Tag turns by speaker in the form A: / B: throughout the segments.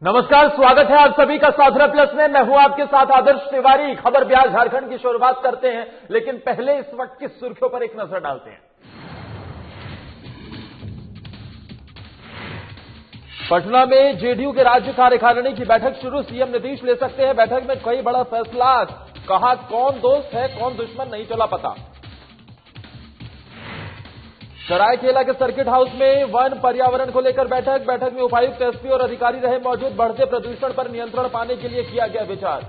A: नमस्कार, स्वागत है आप सभी का साधना प्लस में। मैं हूं आपके साथ आदर्श तिवारी। खबर बिहार झारखंड की शुरुआत करते हैं, लेकिन पहले इस वक्त की सुर्खियों पर एक नजर डालते हैं। पटना में जेडीयू के राज्य कार्यकारिणी की बैठक शुरू। सीएम नीतीश ले सकते हैं बैठक में कई बड़ा फैसला। कहा कौन दोस्त है कौन दुश्मन नहीं चला पता। सरायकेला के सर्किट हाउस में वन पर्यावरण को लेकर बैठक में उपायुक्त, एसपी और अधिकारी रहे मौजूद। बढ़ते प्रदूषण पर नियंत्रण पाने के लिए किया गया विचार।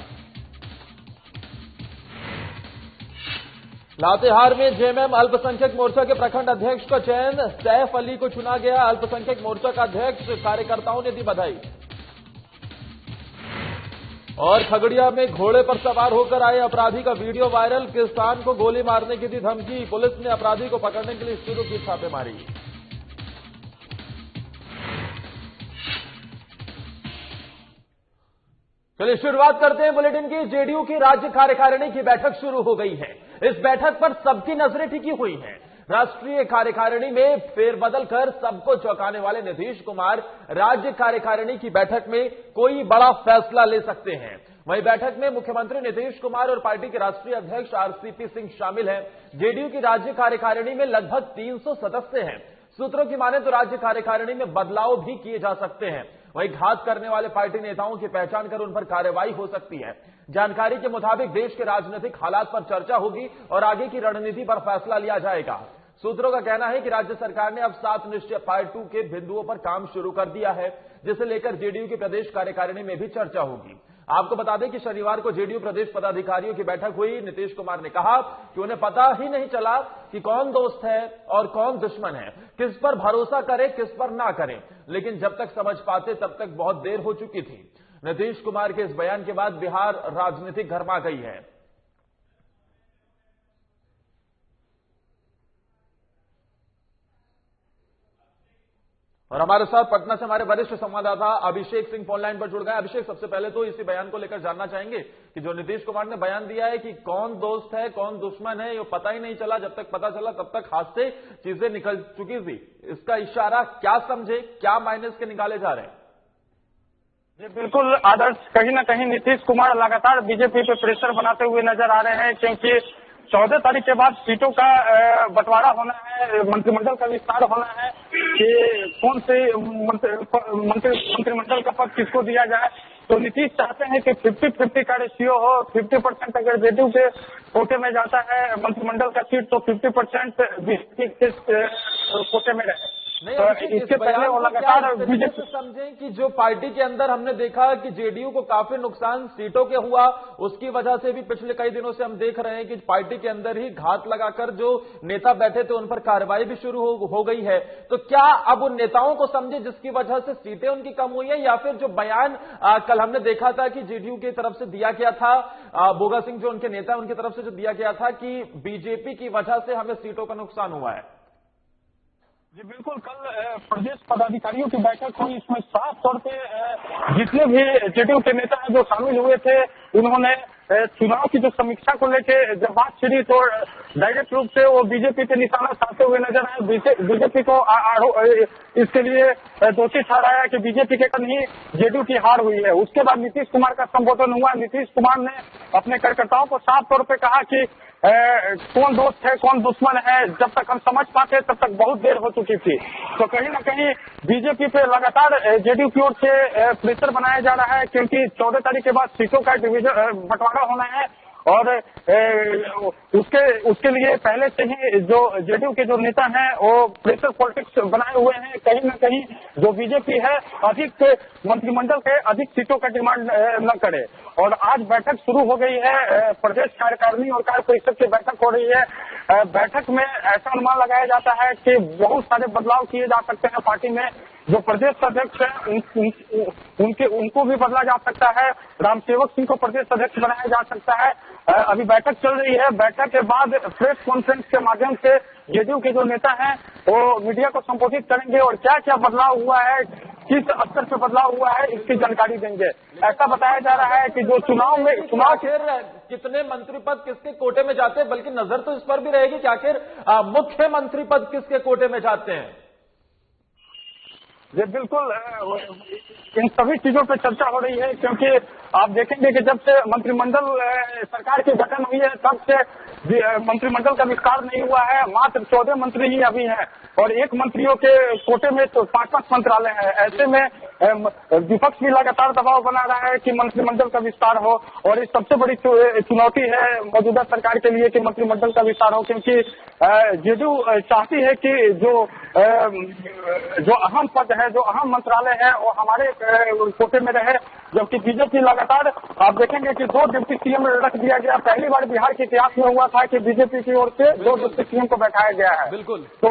A: लातेहार में जेएमएम अल्पसंख्यक मोर्चा के प्रखंड अध्यक्ष का चयन, सैफ अली को चुना गया अल्पसंख्यक मोर्चा का अध्यक्ष। कार्यकर्ताओं ने दी बधाई। और खगड़िया में घोड़े पर सवार होकर आए अपराधी का वीडियो वायरल। किसान को गोली मारने की दी धमकी। पुलिस ने अपराधी को पकड़ने के लिए शुरू की छापेमारी। चलिए शुरुआत करते हैं बुलेटिन की। जेडीयू की राज्य कार्यकारिणी की बैठक शुरू हो गई है। इस बैठक पर सबकी नजरें टिकी हुई हैं। राष्ट्रीय कार्यकारिणी में फेरबदल कर सबको चौंकाने वाले नीतीश कुमार राज्य कार्यकारिणी की बैठक में कोई बड़ा फैसला ले सकते हैं। वहीं बैठक में मुख्यमंत्री नीतीश कुमार और पार्टी के राष्ट्रीय अध्यक्ष आरसीपी सिंह शामिल हैं। जेडीयू की राज्य कार्यकारिणी में लगभग 300 सदस्य हैं। सूत्रों की माने तो राज्य कार्यकारिणी में बदलाव भी किए जा सकते हैं। वहीं घात करने वाले पार्टी नेताओं की पहचान कर उन पर कार्रवाई हो सकती है। जानकारी के मुताबिक देश के राजनीतिक हालात पर चर्चा होगी और आगे की रणनीति पर फैसला लिया जाएगा। सूत्रों का कहना है कि राज्य सरकार ने अब 7 निश्चय पार्ट 2 के बिंदुओं पर काम शुरू कर दिया है, जिसे लेकर जेडीयू की प्रदेश कार्यकारिणी में भी चर्चा होगी। आपको बता दें कि शनिवार को जेडीयू प्रदेश पदाधिकारियों की बैठक हुई। नीतीश कुमार ने कहा कि उन्हें पता ही नहीं चला कि कौन दोस्त है और कौन दुश्मन है, किस पर भरोसा करें किस पर ना करें, लेकिन जब तक समझ पाते तब तक बहुत देर हो चुकी थी। नीतीश कुमार के इस बयान के बाद बिहार राजनीतिक गरमा गई है। और हमारे साथ पटना से हमारे वरिष्ठ संवाददाता अभिषेक सिंह फोन लाइन पर जुड़ गए। अभिषेक, सबसे पहले तो इसी बयान को लेकर जानना चाहेंगे कि जो नीतीश कुमार ने बयान दिया है कि कौन दोस्त है कौन दुश्मन है, ये पता ही नहीं चला, जब तक पता चला तब तक हाथ से चीजें निकल चुकी थी। इसका इशारा क्या समझे, क्या मायने इसके निकाले जा रहे हैं?
B: जी बिल्कुल आदर्श, कहीं ना कहीं नीतीश कुमार लगातार बीजेपी पे प्रेशर बनाते हुए नजर आ रहे हैं, क्योंकि 14 तारीख के बाद सीटों का बंटवारा होना है, मंत्रिमंडल का विस्तार होना है कि कौन से मंत्रिमंडल का पद किसको दिया जाए। तो नीतीश चाहते हैं कि 50-50 का रेशियो हो। 50% अगर जेडीयू के कोटे में जाता है मंत्रिमंडल का सीट, तो 50% बीजेपी के कोटे में रहे।
A: नहीं, इसके पहले वो लगातार बीजेपी समझें कि जो पार्टी के अंदर हमने देखा कि जेडीयू को काफी नुकसान सीटों के हुआ, उसकी वजह से भी पिछले कई दिनों से हम देख रहे हैं कि पार्टी के अंदर ही घात लगाकर जो नेता बैठे थे उन पर कार्रवाई भी शुरू हो गई है। तो क्या अब उन नेताओं को समझे जिसकी वजह से सीटें उनकी कम हुई है, या फिर जो बयान कल हमने देखा था कि जेडीयू की तरफ से दिया गया था, बोगा सिंह जो उनके नेता उनकी तरफ से जो दिया गया था कि बीजेपी की वजह से हमें सीटों का नुकसान हुआ है?
B: जी बिल्कुल, कल प्रदेश पदाधिकारियों की बैठक हुई। इसमें साफ तौर पे जितने भी जेडीयू के नेता हैं जो शामिल हुए थे, उन्होंने चुनाव की जो समीक्षा को लेके जब बात छिड़ी तो डायरेक्ट रूप से वो बीजेपी पे निशाना साधते हुए नजर आए। बीजेपी को इसके लिए दोषी ठहराया कि बीजेपी के कारण ही जेडीयू की हार हुई है। उसके बाद नीतीश कुमार का संबोधन हुआ। नीतीश कुमार ने अपने कार्यकर्ताओं को साफ तौर पे कहा कि कौन दोस्त है कौन दुश्मन है, जब तक हम समझ पाते तब तक बहुत देर हो चुकी थी। तो कहीं ना कहीं बीजेपी पे लगातार जेडीयू की ओर से प्रेशर बनाया जा रहा है, क्योंकि 14 तारीख के बाद सीटों का डिवीजन बंटवारा होना है। और उसके लिए पहले से ही जो जेडीयू के जो नेता हैं वो प्रेशर पॉलिटिक्स बनाए हुए हैं। कहीं न कहीं जो बीजेपी है अधिक मंत्रिमंडल के अधिक सीटों का डिमांड न करे। और आज बैठक शुरू हो गई है, प्रदेश कार्यकारिणी और कार्य परिषद की बैठक हो रही है। बैठक में ऐसा अनुमान लगाया जाता है कि बहुत सारे बदलाव किए जा सकते हैं पार्टी में। जो प्रदेश अध्यक्ष है उनको भी बदला जा सकता है। रामसेवक सिंह को प्रदेश अध्यक्ष बनाया जा सकता है। अभी बैठक चल रही है। बैठक के बाद प्रेस कॉन्फ्रेंस के माध्यम से जेडीयू के जो नेता हैं वो मीडिया को संबोधित करेंगे और क्या क्या बदलाव हुआ है, किस स्तर पे बदलाव हुआ है, इसकी जानकारी देंगे। ऐसा बताया जा रहा है कि जो चुनाव
A: कितने मंत्री पद किसके कोटे में जाते हैं, बल्कि नजर तो इस पर भी रहेगी कि आखिर मुख्यमंत्री पद किसके कोटे में जाते हैं।
B: ये बिल्कुल इन सभी चीजों पर चर्चा हो रही है, क्योंकि आप देखेंगे कि जब से मंत्रिमंडल सरकार की गठन हुई है तब से मंत्रिमंडल का विस्तार नहीं हुआ है। मात्र 14 मंत्री ही अभी हैं और एक मंत्रियों के कोटे में तो 5-5 मंत्रालय हैं। ऐसे में विपक्ष भी लगातार दबाव बना रहा है कि मंत्रिमंडल का विस्तार हो, और इस सबसे बड़ी चुनौती है मौजूदा सरकार के लिए कि मंत्रिमंडल का विस्तार हो, क्योंकि जेडीयू चाहती है कि जो अहम पद है, जो अहम मंत्रालय है, वो हमारे कोटे में रहे, जबकि बीजेपी लगातार आप देखेंगे कि 2 डिप्टी सीएम रख दिया गया। पहली बार बिहार के इतिहास में हुआ था कि बीजेपी की ओर से 2 डिप्टी सीएम को बैठाया गया है।
A: बिल्कुल,
B: तो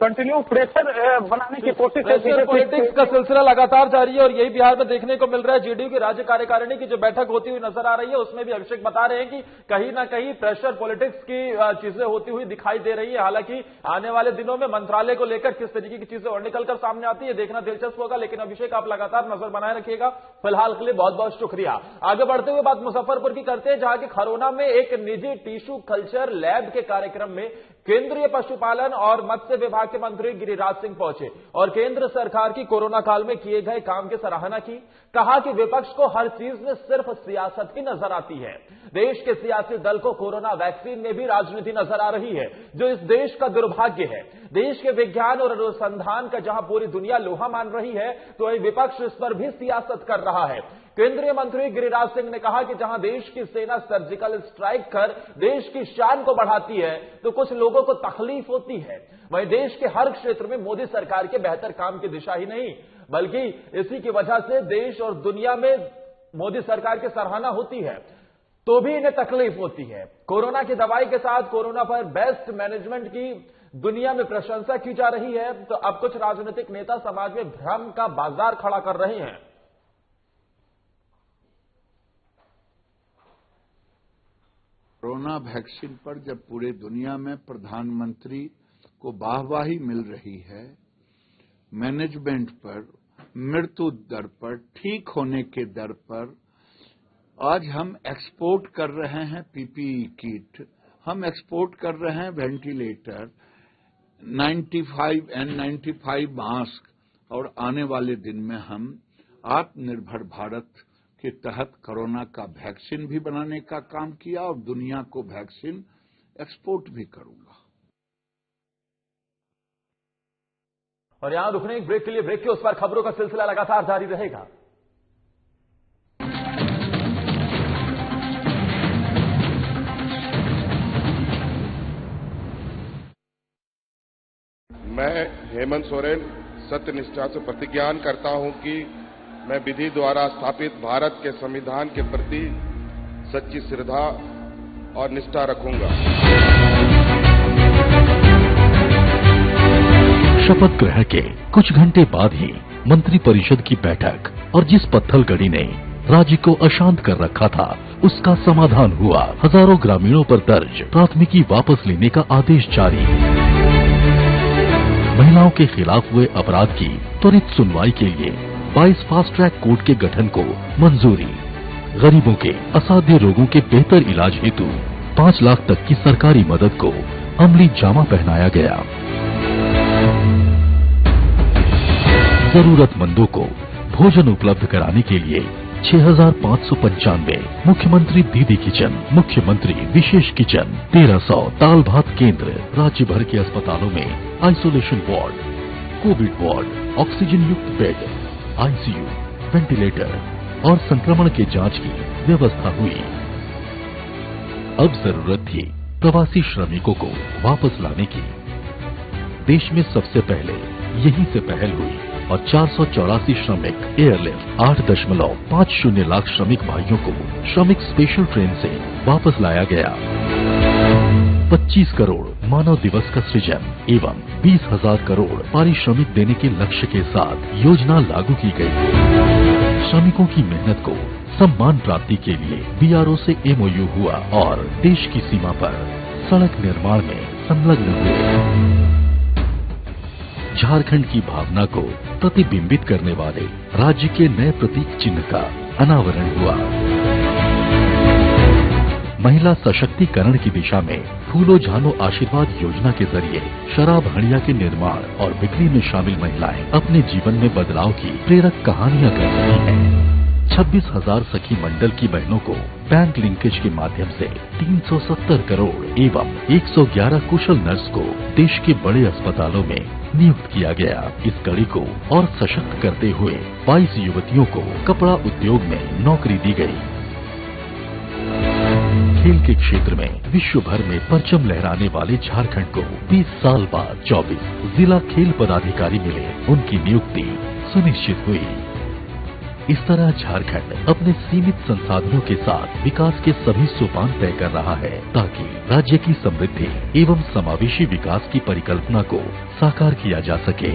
B: कंटिन्यू प्रेशर बनाने की कोशिश है।
A: पॉलिटिक्स का सिलसिला लगातार जारी है और यही बिहार में देखने को मिल रहा है। जेडीयू की राज्य कार्यकारिणी की जो बैठक होती हुई नजर आ रही है, उसमें भी अभिषेक बता रहे हैं कि कहीं ना कहीं प्रेशर पॉलिटिक्स की चीजें होती हुई दिखाई दे रही है। हालांकि आने वाले दिनों में मंत्रालय को लेकर किस तरीके की चीजें और निकलकर सामने आती है, देखना दिलचस्प होगा। लेकिन अभिषेक, आप लगातार नजर बनाए रखिएगा। फिलहाल के लिए बहुत बहुत शुक्रिया। आगे बढ़ते हुए बात मुजफ्फरपुर की करते हैं, जहां की खरौना में एक निजी टिश्यू कल्चर लैब के कार्यक्रम में केंद्रीय पशुपालन और मत्स्य विभाग के मंत्री गिरिराज सिंह पहुंचे और केंद्र सरकार की कोरोना काल में किए गए काम की सराहना की। कहा कि विपक्ष को हर चीज में सिर्फ सियासत ही नजर आती है। देश के सियासी दल को कोरोना वैक्सीन में भी राजनीति नजर आ रही है, जो इस देश का दुर्भाग्य है। देश के विज्ञान और अनुसंधान का जहां पूरी दुनिया लोहा मान रही है, तो विपक्ष इस पर भी सियासत कर रहा है। केंद्रीय मंत्री गिरिराज सिंह ने कहा कि जहां देश की सेना सर्जिकल स्ट्राइक कर देश की शान को बढ़ाती है, तो कुछ लोगों को तकलीफ होती है। वहीं देश के हर क्षेत्र में मोदी सरकार के बेहतर काम की दिशा ही नहीं, बल्कि इसी की वजह से देश और दुनिया में मोदी सरकार की सराहना होती है, तो भी इन्हें तकलीफ होती है। कोरोना की दवाई के साथ कोरोना पर बेस्ट मैनेजमेंट की दुनिया में प्रशंसा की जा रही है, तो अब कुछ राजनीतिक नेता समाज में भ्रम का बाजार खड़ा कर रहे हैं।
C: कोरोना वैक्सीन पर जब पूरे दुनिया में प्रधानमंत्री को वाहवाही मिल रही है, मैनेजमेंट पर, मृत्यु दर पर, ठीक होने के दर पर, आज हम एक्सपोर्ट कर रहे हैं पीपीई किट, हम एक्सपोर्ट कर रहे हैं वेंटिलेटर, 95 N95 मास्क, और आने वाले दिन में हम आत्मनिर्भर भारत के तहत कोरोना का वैक्सीन भी बनाने का काम किया और दुनिया को वैक्सीन एक्सपोर्ट भी करूंगा।
A: और यहां रुकने एक ब्रेक के लिए ब्रेक के उस पर खबरों का सिलसिला लगातार जारी रहेगा।
D: मैं हेमंत सोरेन सत्यनिष्ठा से प्रतिज्ञान करता हूं कि मैं विधि द्वारा स्थापित भारत के संविधान के प्रति सच्ची श्रद्धा और निष्ठा रखूंगा।
E: शपथ ग्रहण के कुछ घंटे बाद ही मंत्रिपरिषद की बैठक और जिस पत्थलगड़ी ने राज्य को अशांत कर रखा था, उसका समाधान हुआ। हजारों ग्रामीणों पर दर्ज प्राथमिकी वापस लेने का आदेश जारी। महिलाओं के खिलाफ हुए अपराध की त्वरित सुनवाई के लिए 22 फास्ट ट्रैक कोर्ट के गठन को मंजूरी। गरीबों के असाध्य रोगों के बेहतर इलाज हेतु 5 लाख तक की सरकारी मदद को अमली जामा पहनाया गया। जरूरतमंदों को भोजन उपलब्ध कराने के लिए 6595 मुख्यमंत्री दीदी किचन, मुख्यमंत्री विशेष किचन, 1300 दाल भात केंद्र, राज्य भर के अस्पतालों में isolation ward, Covid ward, oxygen युक्त बेड, आईसीयू, वेंटिलेटर और संक्रमण के जांच की व्यवस्था हुई। अब जरूरत थी प्रवासी श्रमिकों को वापस लाने की। देश में सबसे पहले यहीं से पहल हुई और 484 श्रमिक एयरलिफ्ट 8.50 लाख श्रमिक भाइयों को श्रमिक स्पेशल ट्रेन से वापस लाया गया। 25 करोड़ मानव दिवस का सृजन एवं 20,000 करोड़ पारिश्रमिक देने के लक्ष्य के साथ योजना लागू की गई। श्रमिकों की मेहनत को सम्मान प्राप्ति के लिए बीआरओ से एमओयू हुआ और देश की सीमा पर सड़क निर्माण में संलग्न हुए। झारखंड की भावना को प्रतिबिंबित करने वाले राज्य के नए प्रतीक चिन्ह का अनावरण हुआ। महिला सशक्तिकरण की दिशा में फूलो झानो आशीर्वाद योजना के जरिए शराब हड़िया के निर्माण और बिक्री में शामिल महिलाएं अपने जीवन में बदलाव की प्रेरक कहानियां कर रही हैं। 26,000 सखी मंडल की बहनों को बैंक लिंकेज के माध्यम से 370 करोड़ एवं 111 कुशल नर्स को देश के बड़े अस्पतालों में नियुक्त किया गया। इस कड़ी को और सशक्त करते हुए 22 युवतियों को कपड़ा उद्योग में नौकरी दी गई। खेल के क्षेत्र में विश्व भर में परचम लहराने वाले झारखंड को 20 साल बाद 24 जिला खेल पदाधिकारी मिले, उनकी नियुक्ति सुनिश्चित हुई। इस तरह झारखंड अपने सीमित संसाधनों के साथ विकास के सभी सोपान तय कर रहा है ताकि राज्य की समृद्धि एवं समावेशी विकास की परिकल्पना को साकार किया जा सके।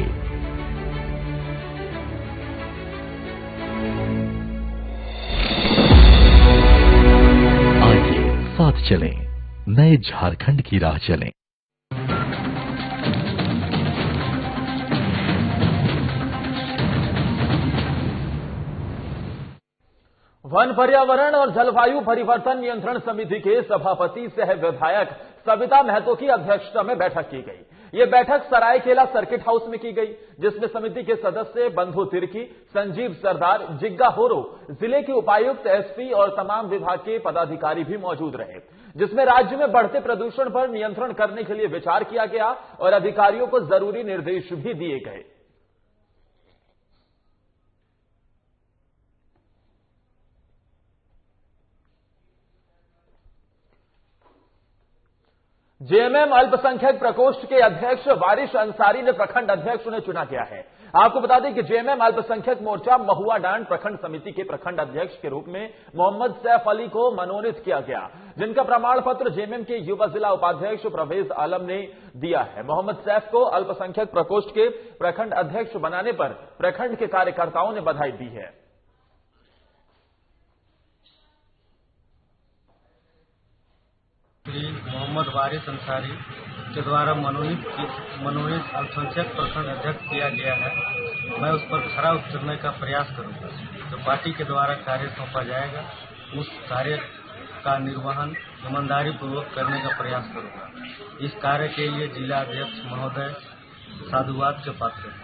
E: आइए साथ चलें, नए झारखंड की राह चलें।
A: वन पर्यावरण और जलवायु परिवर्तन नियंत्रण समिति के सभापति सह विधायक सविता महतो की अध्यक्षता में बैठक की गई। ये बैठक सरायकेला सर्किट हाउस में की गई, जिसमें समिति के सदस्य बंधु तिर्की, संजीव सरदार, जिग्गा होरो, जिले के उपायुक्त, एसपी और तमाम विभाग के पदाधिकारी भी मौजूद रहे, जिसमें राज्य में बढ़ते प्रदूषण पर नियंत्रण करने के लिए विचार किया गया और अधिकारियों को जरूरी निर्देश भी दिए गए। जेएमएम अल्पसंख्यक प्रकोष्ठ के अध्यक्ष वारिश अंसारी ने प्रखंड अध्यक्ष उन्हें चुना गया है। आपको बता दें कि जेएमएम अल्पसंख्यक मोर्चा महुआ डांड प्रखंड समिति के प्रखंड अध्यक्ष के रूप में मोहम्मद सैफ अली को मनोनीत किया गया, जिनका प्रमाण पत्र जेएमएम के युवा जिला उपाध्यक्ष परवेज आलम ने दिया है। मोहम्मद सैफ को अल्पसंख्यक प्रकोष्ठ के प्रखंड अध्यक्ष बनाने पर प्रखंड के कार्यकर्ताओं ने बधाई दी है।
F: श्री मोहम्मद वारिस अंसारी के द्वारा मनोनीत अल्पसंख्यक प्रखंड अध्यक्ष किया गया है। मैं उस पर खरा उतरने का प्रयास करूंगा। जो पार्टी के द्वारा कार्य सौंपा जाएगा, उस कार्य का निर्वहन ईमानदारी पूर्वक करने का प्रयास करूंगा। इस कार्य के लिए जिला अध्यक्ष महोदय साधुवाद के पात्र हैं।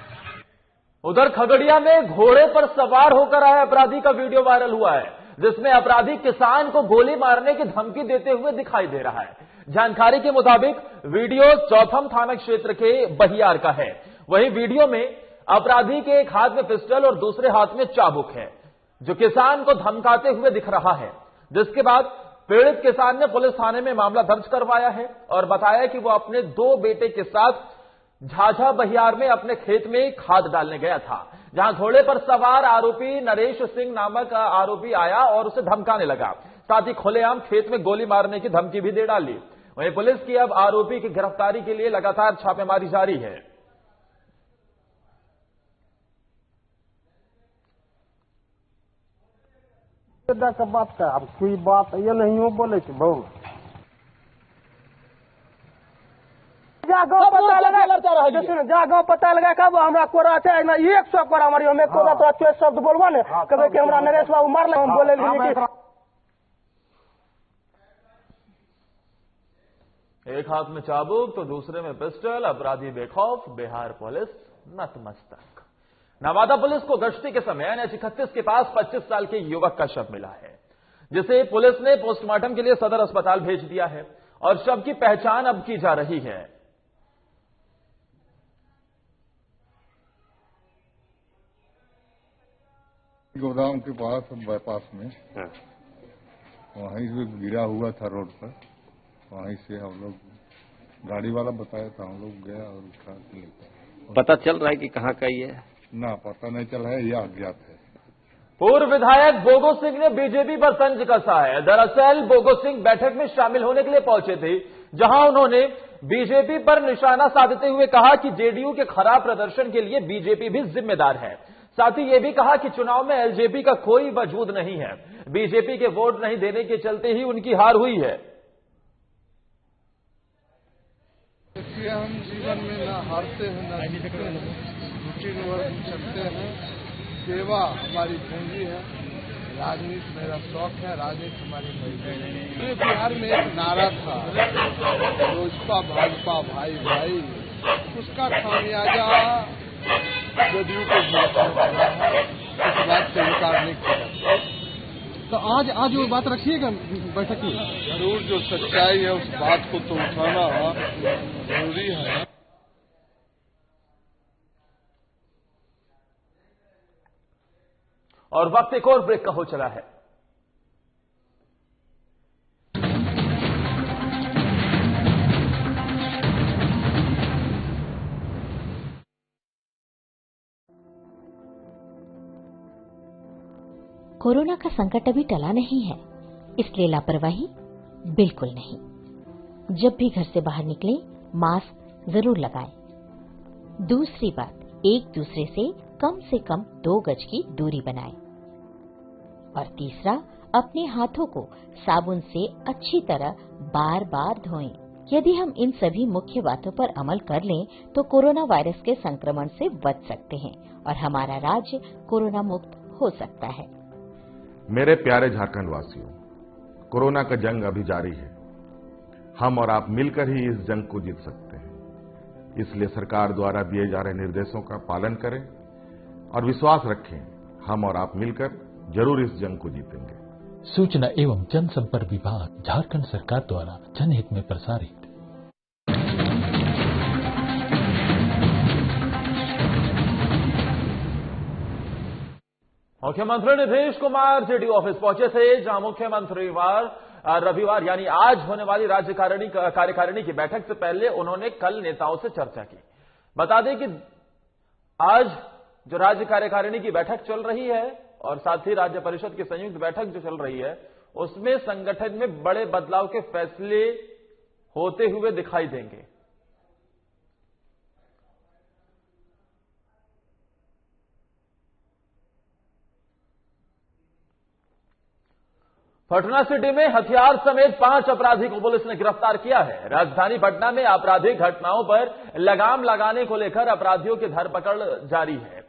A: उधर खगड़िया में घोड़े पर सवार होकर आए अपराधी का वीडियो वायरल हुआ है, जिसमें अपराधी किसान को गोली मारने की धमकी देते हुए दिखाई दे रहा है। जानकारी के मुताबिक वीडियो चौथम थाना क्षेत्र के बहियार का है। वहीं वीडियो में अपराधी के एक हाथ में पिस्टल और दूसरे हाथ में चाबुक है, जो किसान को धमकाते हुए दिख रहा है। जिसके बाद पीड़ित किसान ने पुलिस थाने में मामला दर्ज करवाया है और बताया कि वो अपने 2 बेटे के साथ झाझा बहियार में अपने खेत में खाद डालने गया था, जहां घोड़े पर सवार आरोपी नरेश सिंह नामक आरोपी आया और उसे धमकाने लगा। साथ ही खुलेआम खेत में गोली मारने की धमकी भी दे डाली। वहीं पुलिस की अब आरोपी की गिरफ्तारी के लिए लगातार छापेमारी जारी है।
G: बात का अब कोई बात ये नहीं हो बोले कि बहु जागो पता लगा कब हमरा कोरा है 100 कोरा मारी हमें कोरा तो अच्छे शब्द बोलबो ने कहे कि हमरा नरेश बाबू मार ले, हम बोले कि
A: एक हाथ में चाबुक तो दूसरे में पिस्टल, अपराधी बेखौफ, बिहार पुलिस नतमस्तक। नवादा पुलिस को गश्ती के समय NH-31 के पास 25 साल के युवक का शव मिला है, जिसे पुलिस ने पोस्टमार्टम के लिए सदर अस्पताल भेज दिया है और शव की पहचान अब की जा रही है।
H: गोदाम के पास बाईपास में वहीं से गिरा हुआ था रोड पर। वहीं से हम लोग गाड़ी वाला बताया था, हम लोग गया और उठा के लेकर।
I: पता चल रहा है कि कहाँ का ये है?
H: ना पता नहीं चला है, यह अज्ञात है।
A: पूर्व विधायक बोगो सिंह ने बीजेपी पर तंज कसा है। दरअसल बोगो सिंह बैठक में शामिल होने के लिए पहुंचे थे, जहां उन्होंने बीजेपी पर निशाना साधते हुए कहा कि जेडीयू के खराब प्रदर्शन के लिए बीजेपी भी जिम्मेदार है। साथ ही यह भी कहा कि चुनाव में एलजेपी का कोई वजूद नहीं है, बीजेपी के वोट नहीं देने के चलते ही उनकी हार हुई है।
J: देखिए, हम जीवन में न हारते हैं न जीतते हैं, रूटीन वर्क करते हैं। सेवा हमारी पूंजी है, राजनीति मेरा शौक है, राजनीति हमारी मजबूरी। बिहार में एक नारा था, लोजपा भाजपा भाई भाई, उसका खामियाजा जदयू को भुगतना पड़ा है। इस बात से इनकार नहीं किया।
K: तो आज वो बात रखिएगा बैठक की।
J: जरूर, जो सच्चाई है उस बात को तो उठाना जरूरी है।
A: और वक्त एक और ब्रेक का हो चला है।
L: कोरोना का संकट अभी टला नहीं है, इसलिए लापरवाही बिल्कुल नहीं। जब भी घर से बाहर निकलें, मास्क जरूर लगाएं। दूसरी बात, एक दूसरे से कम 2 गज की दूरी बनाएं। और तीसरा, अपने हाथों को साबुन से अच्छी तरह बार बार धोएं। यदि हम इन सभी मुख्य बातों पर अमल कर लें तो कोरोना वायरस के संक्रमण से बच सकते हैं और हमारा राज्य कोरोना मुक्त हो सकता है।
D: मेरे प्यारे झारखंड वासियों, कोरोना का जंग अभी जारी है। हम और आप मिलकर ही इस जंग को जीत सकते हैं। इसलिए सरकार द्वारा दिए जा रहे निर्देशों का पालन करें और विश्वास रखें, हम और आप मिलकर जरूर इस जंग को जीतेंगे।
E: सूचना एवं जनसंपर्क विभाग, झारखंड सरकार द्वारा जनहित में प्रसारित।
A: मुख्यमंत्री नीतीश कुमार जेडीयू ऑफिस पहुंचे थे, जहां मुख्यमंत्री रविवार यानी आज होने वाली राज्य कार्यकारिणी की बैठक से पहले उन्होंने कल नेताओं से चर्चा की। बता दें कि आज जो राज्य कार्यकारिणी की बैठक चल रही है और साथ ही राज्य परिषद की संयुक्त बैठक जो चल रही है, उसमें संगठन में बड़े बदलाव के फैसले होते हुए दिखाई देंगे। पटना सिटी में हथियार समेत 5 अपराधी को पुलिस ने गिरफ्तार किया है। राजधानी पटना में आपराधिक घटनाओं पर लगाम लगाने को लेकर अपराधियों की धरपकड़ जारी है।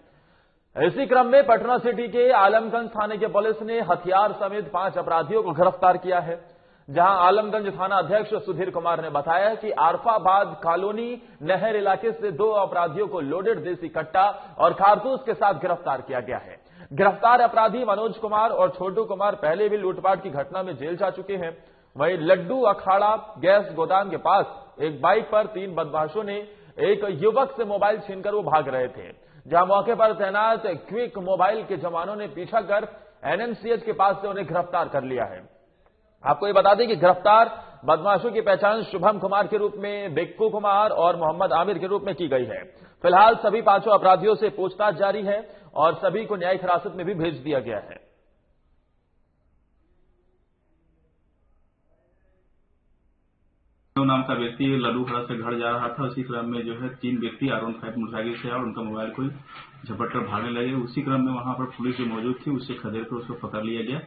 A: इसी क्रम में पटना सिटी के आलमगंज थाने के पुलिस ने हथियार समेत 5 अपराधियों को गिरफ्तार किया है। जहां आलमगंज थाना अध्यक्ष सुधीर कुमार ने बताया कि आरफाबाद कॉलोनी नहर इलाके से 2 अपराधियों को लोडेड देसी कट्टा और कारतूस के साथ गिरफ्तार किया गया है। गिरफ्तार अपराधी मनोज कुमार और छोटू कुमार पहले भी लूटपाट की घटना में जेल जा चुके हैं। वहीं लड्डू अखाड़ा गैस गोदाम के पास एक बाइक पर 3 बदमाशों ने एक युवक से मोबाइल छीनकर वो भाग रहे थे, जहां मौके पर तैनात क्विक मोबाइल के जवानों ने पीछा कर एनएमसीएच के पास से उन्हें गिरफ्तार कर लिया है। आपको ये बता दें कि गिरफ्तार बदमाशों की पहचान शुभम कुमार के रूप में, बिक्कू कुमार और मोहम्मद आमिर के रूप में की गई है। फिलहाल सभी 5 अपराधियों से पूछताछ जारी है और सभी को न्यायिक हिरासत में भी भेज दिया गया है।
M: नाम का व्यक्ति लड्डू खड़ा से घर जा रहा था। उसी क्रम में जो है 3 व्यक्ति R15 मोटरसाइकिल से और उनका मोबाइल को झपट कर भागने लगे। उसी क्रम में वहां पर पुलिस जो मौजूद थी उससे खदेड़ कर उसको पकड़ लिया गया,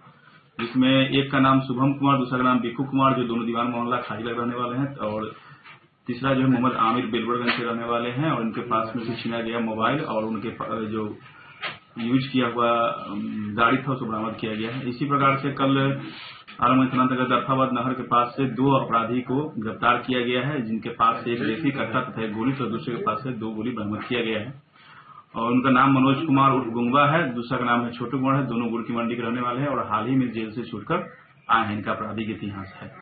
M: जिसमें एक का नाम शुभम कुमार, दूसरा का नाम बिक्कू कुमार जो दोनों दीवान मोहल्ला खाजीलग रहने वाले हैं, और तीसरा जो है मोहम्मद आमिर बेलवरगंज के रहने वाले हैं। और उनके पास में से छीना गया मोबाइल और उनके जो यूज किया हुआ गाड़ी था उसको बरामद किया गया है। इसी प्रकार से कल आलमगंज थाना अंतर्गत अरफाबाद नहर के पास से 2 अपराधी को गिरफ्तार किया गया है, जिनके पास से एक देसी कट्टा तथा एक गोली, तो दूसरे के पास से 2 गोली बरामद किया गया है। और उनका नाम मनोज कुमार उर्फ गुंगवा है, दूसरा का नाम है छोटू कुमार है। दोनों गुड़ की मंडी के रहने वाले हैं और हाल ही में जेल से छूटकर आए हैं। इनका आपराधिक इतिहास है।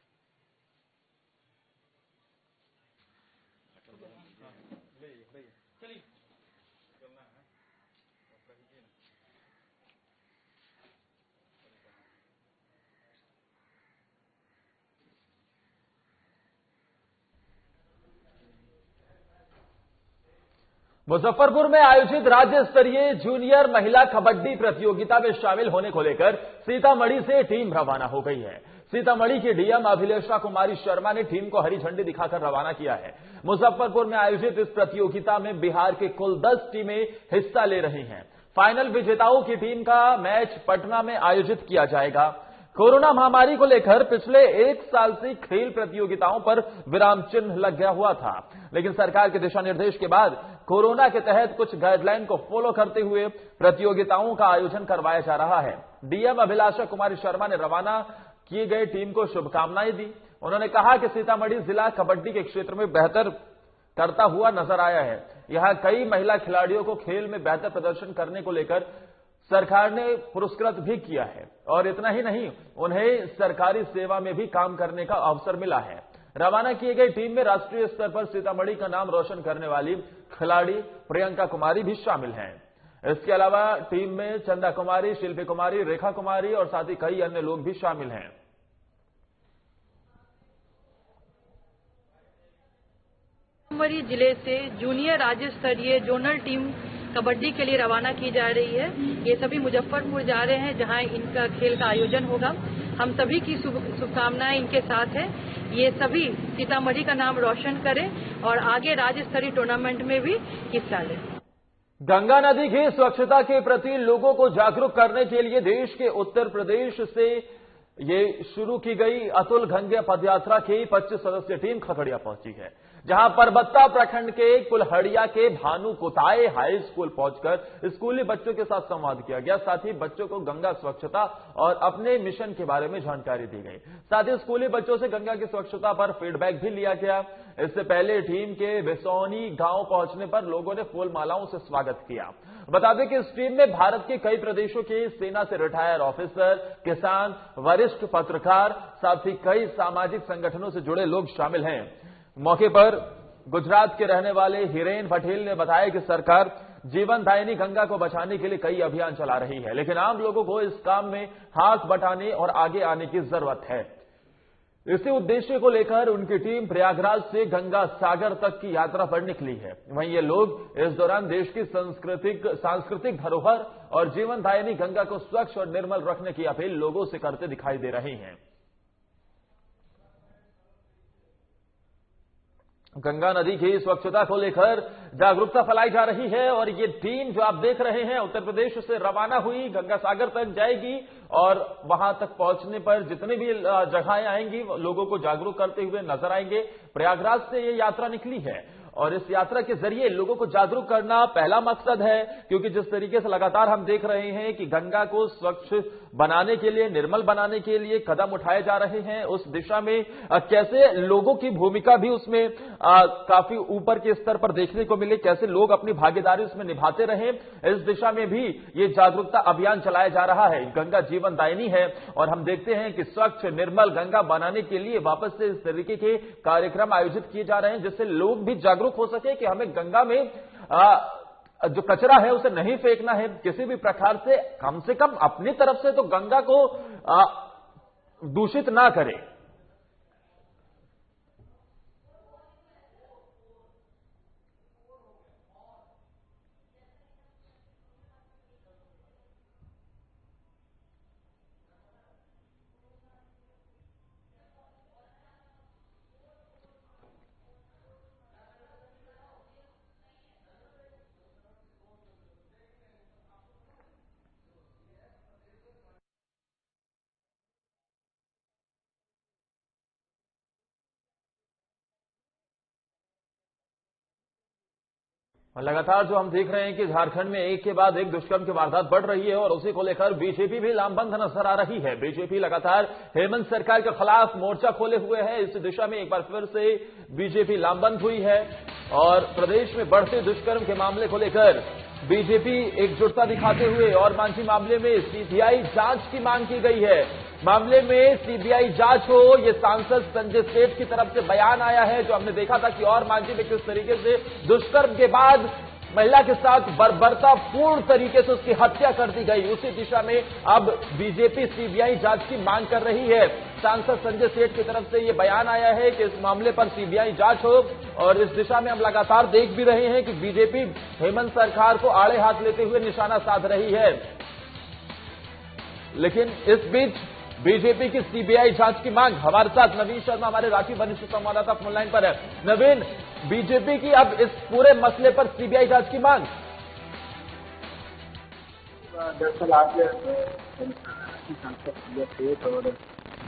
A: मुजफ्फरपुर में आयोजित राज्य स्तरीय जूनियर महिला कबड्डी प्रतियोगिता में शामिल होने को लेकर सीतामढ़ी से टीम रवाना हो गई है। सीतामढ़ी की डीएम अभिलेषा कुमारी शर्मा ने टीम को हरी झंडी दिखाकर रवाना किया है। मुजफ्फरपुर में आयोजित इस प्रतियोगिता में बिहार के कुल 10 टीमें हिस्सा ले रही हैं। फाइनल विजेताओं की टीम का मैच पटना में आयोजित किया जाएगा। कोरोना महामारी को लेकर पिछले 1 साल से खेल प्रतियोगिताओं पर विराम चिन्ह लग गया हुआ था, लेकिन सरकार के दिशा निर्देश के बाद कोरोना के तहत कुछ गाइडलाइन को फॉलो करते हुए प्रतियोगिताओं का आयोजन करवाया जा रहा है। डीएम अभिलाषा कुमारी शर्मा ने रवाना किए गए टीम को शुभकामनाएं दी। उन्होंने कहा कि सीतामढ़ी जिला कबड्डी के क्षेत्र में बेहतर करता हुआ नजर आया है। यहां कई महिला खिलाड़ियों को खेल में बेहतर प्रदर्शन करने को लेकर सरकार ने पुरस्कृत भी किया है और इतना ही नहीं, उन्हें सरकारी सेवा में भी काम करने का अवसर मिला है। रवाना किए गई टीम में राष्ट्रीय स्तर पर सीतामढ़ी का नाम रोशन करने वाली खिलाड़ी प्रियंका कुमारी भी शामिल हैं। इसके अलावा टीम में चंदा कुमारी, शिल्पी कुमारी, रेखा कुमारी और साथ ही कई अन्य लोग भी शामिल हैं।
N: सीतामढ़ी जिले से जूनियर राज्य स्तरीय जोनल टीम कबड्डी के लिए रवाना की जा रही है। ये सभी मुजफ्फरपुर जा रहे हैं जहां इनका खेल का आयोजन होगा। हम सभी की शुभकामनाएं इनके साथ है। ये सभी सीतामढ़ी का नाम रोशन करें और आगे राज्य स्तरीय टूर्नामेंट में भी हिस्सा लें।
A: गंगा नदी की स्वच्छता के प्रति लोगों को जागरूक करने के लिए देश के उत्तर प्रदेश से ये शुरू की गई अतुल गंगा पदयात्रा की 25 सदस्यीय टीम खगड़िया पहुंची है, जहां परबत्ता प्रखंड के कुल्हड़िया के भानु कोताए हाई स्कूल पहुंचकर स्कूली बच्चों के साथ संवाद किया गया। साथ ही बच्चों को गंगा स्वच्छता और अपने मिशन के बारे में जानकारी दी गई। साथ ही स्कूली बच्चों से गंगा की स्वच्छता पर फीडबैक भी लिया गया। इससे पहले टीम के बेसौनी गांव पहुंचने पर लोगों ने फूल मालाओं से स्वागत किया। बता दें कि इस टीम में भारत के कई प्रदेशों के सेना से रिटायर ऑफिसर, किसान, वरिष्ठ पत्रकार, साथ ही कई सामाजिक संगठनों से जुड़े लोग शामिल हैं। मौके पर गुजरात के रहने वाले हिरेन पटेल ने बताया कि सरकार जीवनदायिनी गंगा को बचाने के लिए कई अभियान चला रही है, लेकिन आम लोगों को इस काम में हाथ बटाने और आगे आने की जरूरत है। इसी उद्देश्य को लेकर उनकी टीम प्रयागराज से गंगा सागर तक की यात्रा पर निकली है। वहीं ये लोग इस दौरान देश की सांस्कृतिक धरोहर और जीवनदायिनी गंगा को स्वच्छ और निर्मल रखने की अपील लोगों से करते दिखाई दे रहे हैं। गंगा नदी की स्वच्छता को लेकर जागरूकता फैलाई जा रही है और ये टीम जो आप देख रहे हैं उत्तर प्रदेश से रवाना हुई, गंगा सागर तक जाएगी और वहां तक पहुंचने पर जितने भी जगहें आएंगी लोगों को जागरूक करते हुए नजर आएंगे। प्रयागराज से ये यात्रा निकली है और इस यात्रा के जरिए लोगों को जागरूक करना पहला मकसद है, क्योंकि जिस तरीके से लगातार हम देख रहे हैं कि गंगा को स्वच्छ बनाने के लिए, निर्मल बनाने के लिए कदम उठाए जा रहे हैं, उस दिशा में कैसे लोगों की भूमिका भी उसमें काफी ऊपर के स्तर पर देखने को मिले, कैसे लोग अपनी भागीदारी उसमें निभाते रहे, इस दिशा में भी ये जागरूकता अभियान चलाया जा रहा है। गंगा जीवनदायिनी है और हम देखते हैं कि स्वच्छ निर्मल गंगा बनाने के लिए वापस से इस तरीके के कार्यक्रम आयोजित किए जा रहे हैं, जिससे लोग भी जागरूक हो सके कि हमें गंगा में जो कचरा है उसे नहीं फेंकना है किसी भी प्रकार से कम अपनी तरफ से तो गंगा को दूषित ना करें। लगातार जो हम देख रहे हैं कि झारखंड में एक के बाद एक दुष्कर्म की वारदात बढ़ रही है और उसी को लेकर बीजेपी भी लामबंद नजर आ रही है। बीजेपी लगातार हेमंत सरकार के खिलाफ मोर्चा खोले हुए है। इस दिशा में एक बार फिर से बीजेपी लामबंद हुई है और प्रदेश में बढ़ते दुष्कर्म के मामले को लेकर बीजेपी एकजुटता दिखाते हुए और मांझी मामले में सीबीआई जांच की मांग की गई है। मामले में सीबीआई जांच हो, ये सांसद संजय सेठ की तरफ से बयान आया है, जो हमने देखा था कि और मांझी में किस तरीके से दुष्कर्म के बाद महिला के साथ बर्बरतापूर्ण तरीके से उसकी हत्या कर दी गई। उसी दिशा में अब बीजेपी सीबीआई जांच की मांग कर रही है। सांसद संजय सेठ की तरफ से यह बयान आया है कि इस मामले पर सीबीआई जांच हो और इस दिशा में हम लगातार देख भी रहे हैं कि बीजेपी हेमंत सरकार को आड़े हाथ लेते हुए निशाना साध रही है। लेकिन इस बीच बीजेपी की सीबीआई जांच की मांग, हमारे साथ नवीन शर्मा हमारे रांची वरिष्ठ संवाददाता फोन लाइन पर है। नवीन, बीजेपी की अब इस पूरे मसले पर सीबीआई जांच की मांग।
O: दरअसल आज सांसद संजय सेठ और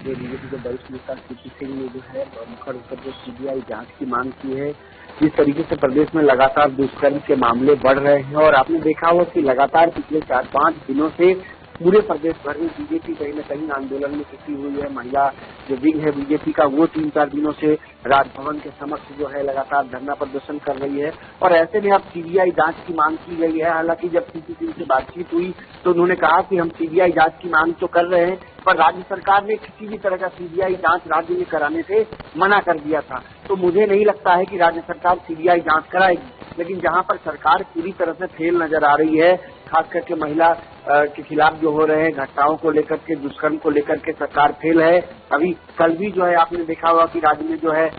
O: राष्ट्रीय बीजेपी के वरिष्ठ नेता सीपी सिंह ने जो है मुखर होकर जो सीबीआई जांच की मांग की है। जिस तरीके से प्रदेश में लगातार दुष्कर्म के मामले बढ़ रहे हैं और आपने देखा होगा कि लगातार पिछले 4-5 दिनों से पूरे प्रदेश भर में बीजेपी कहीं न कहीं आंदोलन में जुटी हुई है। महिला जो विंग है बीजेपी का वो 3-4 दिनों से राजभवन के समक्ष जो है लगातार धरना प्रदर्शन कर रही है और ऐसे में अब सीबीआई जांच की मांग की गई है। हालांकि जब सीपी सिंह से बातचीत हुई तो उन्होंने कहा कि हम सीबीआई जांच की मांग तो कर रहे हैं, पर राज्य सरकार ने किसी भी तरह का सीबीआई जांच राज्य में कराने से मना कर दिया था। तो मुझे नहीं लगता है कि राज्य सरकार सीबीआई जांच कराएगी, लेकिन जहां पर सरकार पूरी तरह से फेल नजर आ रही है, खास करके महिला के खिलाफ जो हो रहे हैं घटनाओं को लेकर के, दुष्कर्म को लेकर के सरकार फेल है। अभी कल भी जो है आपने देखा होगा कि राज्य में जो है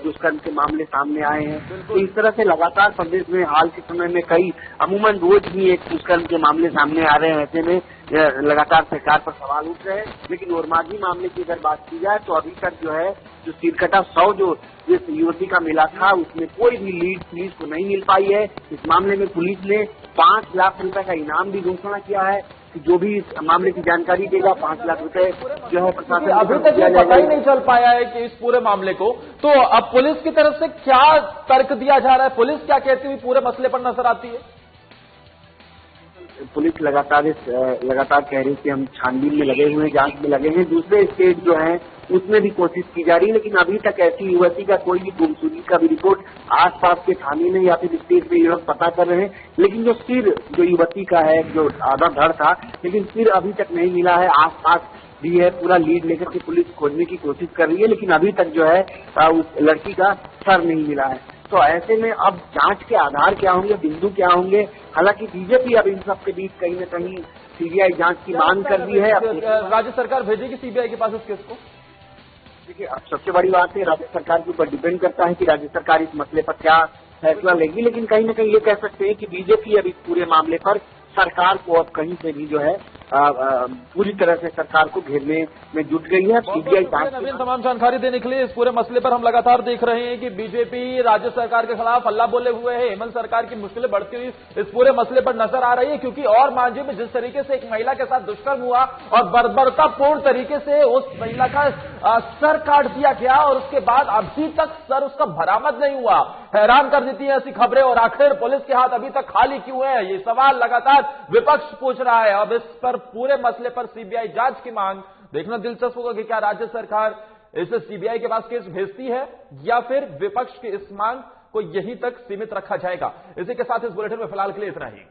O: दुष्कर्म के मामले सामने आए हैं। तो इस तरह से लगातार प्रदेश में हाल के समय में कई अमूमन रोज भी एक दुष्कर्म के मामले सामने आ रहे हैं। ऐसे में लगातार सरकार पर सवाल उठ रहे हैं। लेकिन ओरमांझी मामले की अगर बात की जाए तो अभी तक जो है जो सिरकटा 100 जो जिस युवती का मिला था उसमें कोई भी लीड पुलिस को नहीं मिल पाई है। इस मामले में पुलिस ने 5 लाख रुपए का इनाम भी घोषणा किया है कि जो भी इस मामले की जानकारी देगा 5 लाख रुपए जो है प्रशासन
A: अभी तक ये पता ही नहीं चल पाया है कि इस पूरे मामले को। तो अब पुलिस की तरफ से क्या तर्क दिया जा रहा है, पुलिस क्या कहती हुई पूरे मसले पर नजर आती है?
O: पुलिस लगातार कह रही है कि हम छानबीन में लगे हुए हैं, जांच में लगे हैं। दूसरे स्टेट जो है उसमें भी कोशिश की जा रही है, लेकिन अभी तक ऐसी युवती का कोई भी गुमशुदगी का भी रिपोर्ट आसपास के थाने में या फिर स्टेट में ये लोग पता कर रहे हैं। लेकिन जो सिर जो युवती का है, जो आधा धड़ था, लेकिन सिर अभी तक नहीं मिला है। आसपास भी है, पूरा लीड लेकर के पुलिस खोजने की कोशिश कर रही है, लेकिन अभी तक जो है उस लड़की का सर नहीं मिला है। तो ऐसे में अब जांच के आधार क्या होंगे, बिंदु क्या होंगे? हालांकि बीजेपी अब इन सब के बीच कहीं न कहीं सीबीआई जांच की मांग कर दी है।
A: राज्य सरकार भेजेगी सीबीआई के पास इस केस को?
O: देखिए, अब सबसे बड़ी बात है राज्य सरकार के ऊपर डिपेंड करता है कि राज्य सरकार इस मसले पर क्या फैसला लेगी। लेकिन कहीं न कहीं ये कह सकते हैं कि बीजेपी अब इस पूरे मामले पर सरकार को अब कहीं से भी जो है पूरी तरह से सरकार को घेरने में जुट गई है। सीबीआई
A: नवीन तमाम जानकारी देने के लिए इस पूरे मसले पर हम लगातार देख रहे हैं कि बीजेपी राज्य सरकार के खिलाफ हल्ला बोले हुए है। हेमंत सरकार की मुश्किलें बढ़ती हुई इस पूरे मसले पर नजर आ रही है, क्योंकि और मांझी में जिस तरीके से एक महिला के साथ दुष्कर्म हुआ और बर्बरतापूर्ण तरीके से उस महिला का सर काट दिया गया और उसके बाद अभी तक सर उसका बरामद नहीं हुआ। हैरान कर देती है ऐसी खबरें। और आखिर पुलिस के हाथ अभी तक खाली क्यों है, ये सवाल लगातार विपक्ष पूछ रहा है। अब इस पर पूरे मसले पर सीबीआई जांच की मांग देखना दिलचस्प होगा कि क्या राज्य सरकार इसे सीबीआई के पास केस भेजती है या फिर विपक्ष की इस मांग को यहीं तक सीमित रखा जाएगा। इसी के साथ इस बुलेटिन में फिलहाल के लिए इतना ही।